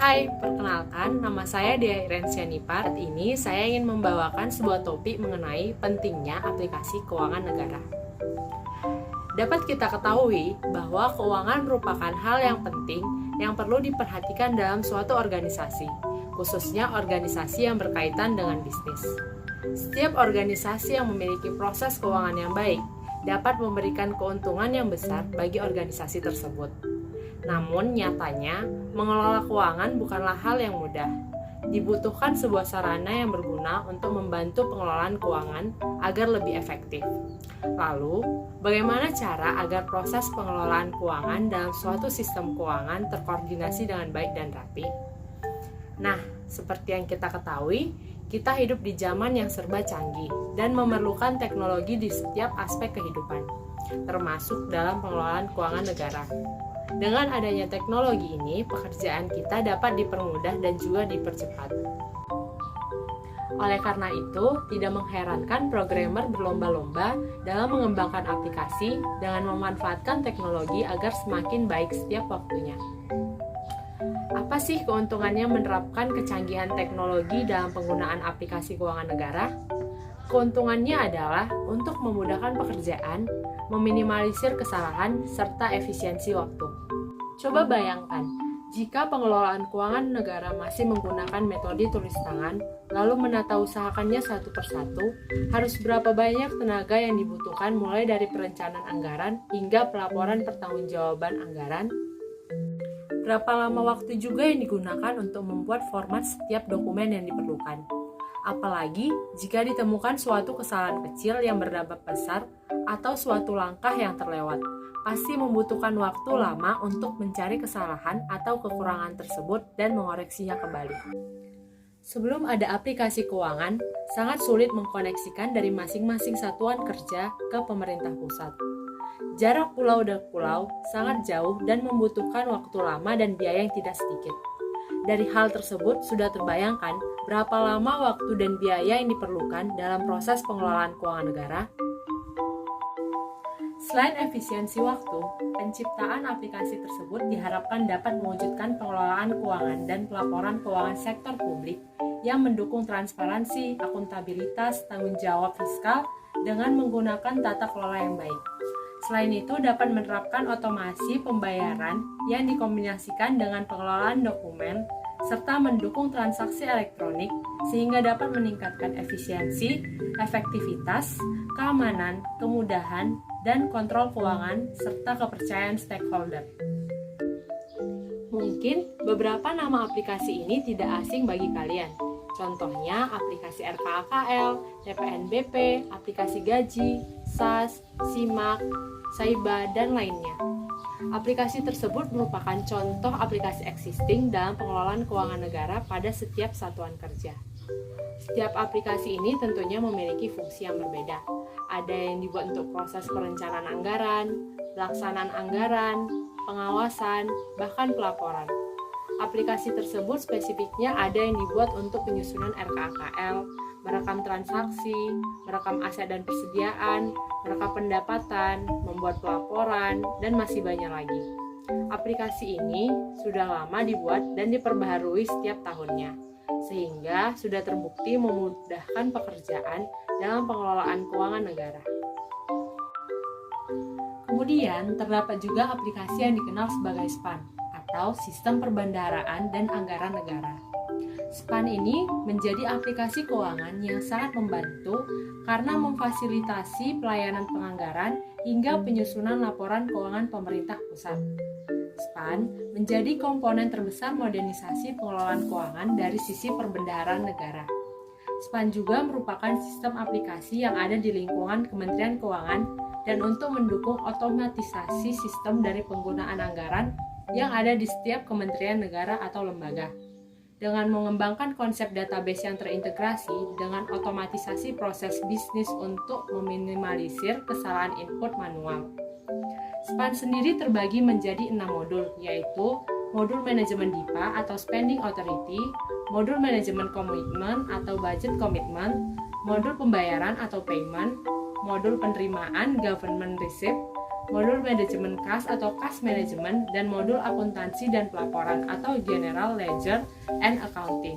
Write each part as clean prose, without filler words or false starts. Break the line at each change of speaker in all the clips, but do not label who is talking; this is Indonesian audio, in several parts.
Hai, perkenalkan, nama saya Dea Irensianipar. Saat ini saya ingin membawakan sebuah topik mengenai pentingnya aplikasi keuangan negara. Dapat kita ketahui bahwa keuangan merupakan hal yang penting yang perlu diperhatikan dalam suatu organisasi, khususnya organisasi yang berkaitan dengan bisnis. Setiap organisasi yang memiliki proses keuangan yang baik dapat memberikan keuntungan yang besar bagi organisasi tersebut. Namun nyatanya, mengelola keuangan bukanlah hal yang mudah. Dibutuhkan sebuah sarana yang berguna untuk membantu pengelolaan keuangan agar lebih efektif. Lalu, bagaimana cara agar proses pengelolaan keuangan dalam suatu sistem keuangan terkoordinasi dengan baik dan rapi? Nah, seperti yang kita ketahui, kita hidup di zaman yang serba canggih dan memerlukan teknologi di setiap aspek kehidupan, termasuk dalam pengelolaan keuangan negara. Dengan adanya teknologi ini, pekerjaan kita dapat dipermudah dan juga dipercepat. Oleh karena itu, tidak mengherankan programmer berlomba-lomba dalam mengembangkan aplikasi dengan memanfaatkan teknologi agar semakin baik setiap waktunya. Apa sih keuntungannya menerapkan kecanggihan teknologi dalam penggunaan aplikasi keuangan negara? Keuntungannya adalah untuk memudahkan pekerjaan, meminimalisir kesalahan, serta efisiensi waktu. Coba bayangkan, jika pengelolaan keuangan negara masih menggunakan metode tulis tangan, lalu menata usahakannya satu persatu, harus berapa banyak tenaga yang dibutuhkan mulai dari perencanaan anggaran hingga pelaporan pertanggungjawaban anggaran? Berapa lama waktu juga yang digunakan untuk membuat format setiap dokumen yang diperlukan? Apalagi jika ditemukan suatu kesalahan kecil yang berdampak besar atau suatu langkah yang terlewat, pasti membutuhkan waktu lama untuk mencari kesalahan atau kekurangan tersebut dan mengoreksinya kembali. Sebelum ada aplikasi keuangan, sangat sulit mengkoneksikan dari masing-masing satuan kerja ke pemerintah pusat. Jarak pulau dan pulau sangat jauh dan membutuhkan waktu lama dan biaya yang tidak sedikit. Dari hal tersebut sudah terbayangkan berapa lama waktu dan biaya yang diperlukan dalam proses pengelolaan keuangan negara. Selain efisiensi waktu, penciptaan aplikasi tersebut diharapkan dapat mewujudkan pengelolaan keuangan dan pelaporan keuangan sektor publik yang mendukung transparansi, akuntabilitas, tanggung jawab fiskal dengan menggunakan tata kelola yang baik. Selain itu, dapat menerapkan otomasi pembayaran yang dikombinasikan dengan pengelolaan dokumen serta mendukung transaksi elektronik sehingga dapat meningkatkan efisiensi, efektivitas, keamanan, kemudahan, dan kontrol keuangan serta kepercayaan stakeholder. Mungkin beberapa nama aplikasi ini tidak asing bagi kalian. Contohnya aplikasi RKAKL, TPNBP, aplikasi gaji, SAS, SIMAK, Saiba, dan lainnya. Aplikasi tersebut merupakan contoh aplikasi existing dalam pengelolaan keuangan negara pada setiap satuan kerja. Setiap aplikasi ini tentunya memiliki fungsi yang berbeda. Ada yang dibuat untuk proses perencanaan anggaran, pelaksanaan anggaran, pengawasan, bahkan pelaporan. Aplikasi tersebut spesifiknya ada yang dibuat untuk penyusunan RKAKL, merekam transaksi, merekam aset dan persediaan, merekam pendapatan, membuat pelaporan, dan masih banyak lagi. Aplikasi ini sudah lama dibuat dan diperbaharui setiap tahunnya, sehingga sudah terbukti memudahkan pekerjaan dalam pengelolaan keuangan negara. Kemudian, terdapat juga aplikasi yang dikenal sebagai SPAN, atau Sistem Perbendaharaan dan Anggaran Negara. SPAN ini menjadi aplikasi keuangan yang sangat membantu karena memfasilitasi pelayanan penganggaran hingga penyusunan laporan keuangan pemerintah pusat. SPAN menjadi komponen terbesar modernisasi pengelolaan keuangan dari sisi perbendaharaan negara. SPAN juga merupakan sistem aplikasi yang ada di lingkungan Kementerian Keuangan dan untuk mendukung otomatisasi sistem dari penggunaan anggaran yang ada di setiap kementerian negara atau lembaga. Dengan mengembangkan konsep database yang terintegrasi dengan otomatisasi proses bisnis untuk meminimalisir kesalahan input manual. SPAN sendiri terbagi menjadi 6 modul, yaitu modul manajemen DIPA atau Spending Authority, modul manajemen komitmen atau Budget Commitment, modul pembayaran atau Payment, modul penerimaan Government Receipt, modul manajemen kas atau kas manajemen, dan modul akuntansi dan pelaporan atau general ledger and accounting.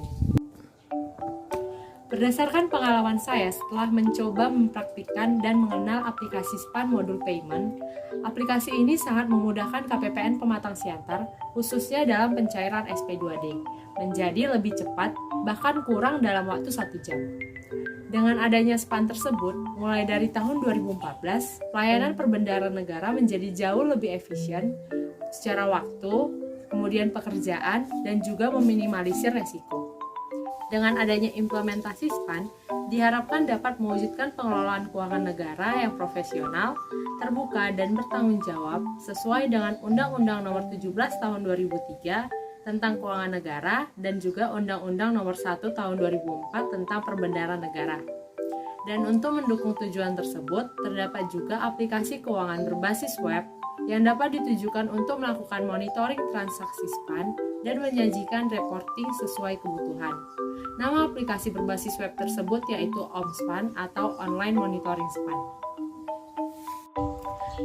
Berdasarkan pengalaman saya setelah mencoba mempraktikkan dan mengenal aplikasi SPAN modul payment, aplikasi ini sangat memudahkan KPPN pematang siantar, khususnya dalam pencairan SP2D, menjadi lebih cepat, bahkan kurang dalam waktu 1 jam. Dengan adanya SPAN tersebut, mulai dari tahun 2014, pelayanan perbendaharaan negara menjadi jauh lebih efisien secara waktu, kemudian pekerjaan, dan juga meminimalisir resiko. Dengan adanya implementasi SPAN, diharapkan dapat mewujudkan pengelolaan keuangan negara yang profesional, terbuka, dan bertanggung jawab sesuai dengan Undang-Undang Nomor 17 Tahun 2003 tentang Keuangan Negara dan juga Undang-Undang Nomor 1 Tahun 2004 tentang Perbendaharaan Negara. Dan untuk mendukung tujuan tersebut, terdapat juga aplikasi keuangan berbasis web yang dapat ditujukan untuk melakukan monitoring transaksi SPAN dan menyajikan reporting sesuai kebutuhan. Nama aplikasi berbasis web tersebut yaitu OMSPAN atau Online Monitoring SPAN.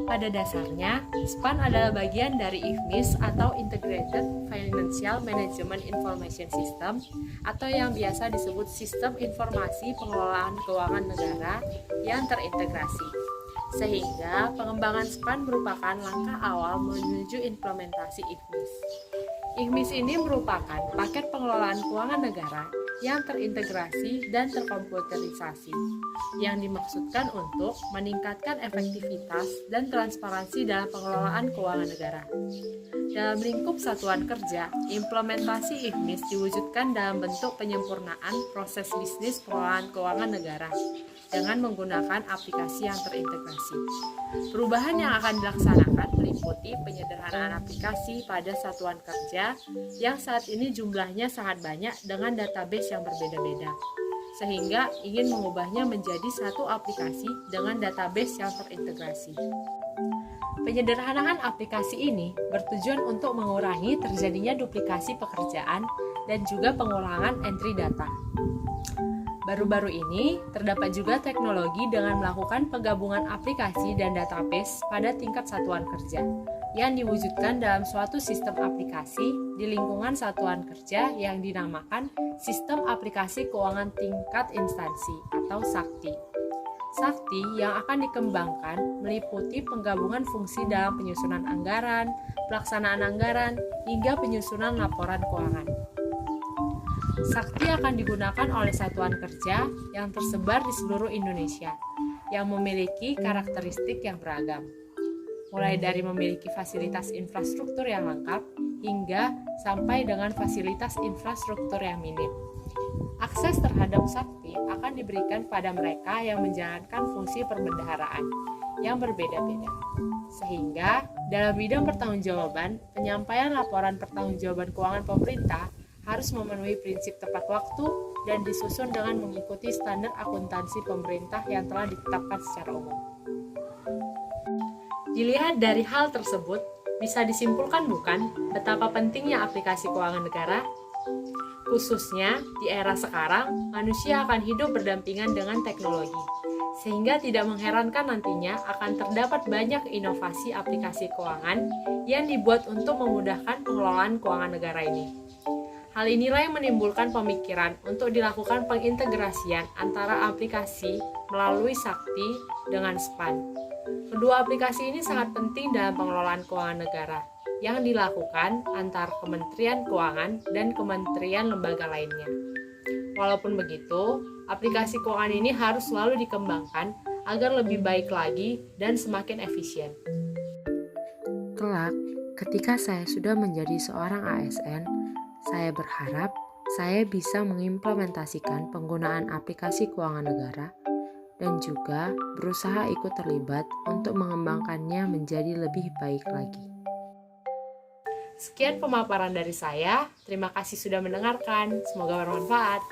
Pada dasarnya, SPAN adalah bagian dari IFMIS atau Integrated Financial Management Information System atau yang biasa disebut Sistem Informasi Pengelolaan Keuangan Negara yang terintegrasi. Sehingga pengembangan SPAN merupakan langkah awal menuju implementasi IFMIS. IFMIS ini merupakan paket pengelolaan keuangan negara yang terintegrasi dan terkomputerisasi, yang dimaksudkan untuk meningkatkan efektivitas dan transparansi dalam pengelolaan keuangan negara. Dalam lingkup satuan kerja, implementasi IFMIS diwujudkan dalam bentuk penyempurnaan proses bisnis pengelolaan keuangan negara dengan menggunakan aplikasi yang terintegrasi. Perubahan yang akan dilaksanakan meliputi penyederhanaan aplikasi pada satuan kerja yang saat ini jumlahnya sangat banyak dengan database yang berbeda-beda, sehingga ingin mengubahnya menjadi satu aplikasi dengan database yang terintegrasi. Penyederhanaan aplikasi ini bertujuan untuk mengurangi terjadinya duplikasi pekerjaan dan juga pengulangan entry data. Baru-baru ini, terdapat juga teknologi dengan melakukan penggabungan aplikasi dan database pada tingkat satuan kerja, yang diwujudkan dalam suatu sistem aplikasi di lingkungan satuan kerja yang dinamakan Sistem Aplikasi Keuangan Tingkat Instansi atau SAKTI. SAKTI yang akan dikembangkan meliputi penggabungan fungsi dalam penyusunan anggaran, pelaksanaan anggaran, hingga penyusunan laporan keuangan. SAKTI akan digunakan oleh satuan kerja yang tersebar di seluruh Indonesia, yang memiliki karakteristik yang beragam, mulai dari memiliki fasilitas infrastruktur yang lengkap, hingga sampai dengan fasilitas infrastruktur yang minim. Akses terhadap SAKTI akan diberikan pada mereka yang menjalankan fungsi perbendaharaan yang berbeda-beda. Sehingga, dalam bidang pertanggungjawaban, penyampaian laporan pertanggungjawaban keuangan pemerintah harus memenuhi prinsip tepat waktu dan disusun dengan mengikuti standar akuntansi pemerintah yang telah ditetapkan secara umum. Dilihat dari hal tersebut, bisa disimpulkan bukan betapa pentingnya aplikasi keuangan negara? Khususnya di era sekarang, manusia akan hidup berdampingan dengan teknologi, sehingga tidak mengherankan nantinya akan terdapat banyak inovasi aplikasi keuangan yang dibuat untuk memudahkan pengelolaan keuangan negara ini. Hal inilah yang menimbulkan pemikiran untuk dilakukan pengintegrasian antara aplikasi melalui SAKTI dengan SPAN. Kedua aplikasi ini sangat penting dalam pengelolaan keuangan negara yang dilakukan antar Kementerian Keuangan dan kementerian lembaga lainnya. Walaupun begitu, aplikasi keuangan ini harus selalu dikembangkan agar lebih baik lagi dan semakin efisien.
Kelak, ketika saya sudah menjadi seorang ASN, saya berharap saya bisa mengimplementasikan penggunaan aplikasi keuangan negara dan juga berusaha ikut terlibat untuk mengembangkannya menjadi lebih baik lagi.
Sekian pemaparan dari saya. Terima kasih sudah mendengarkan. Semoga bermanfaat.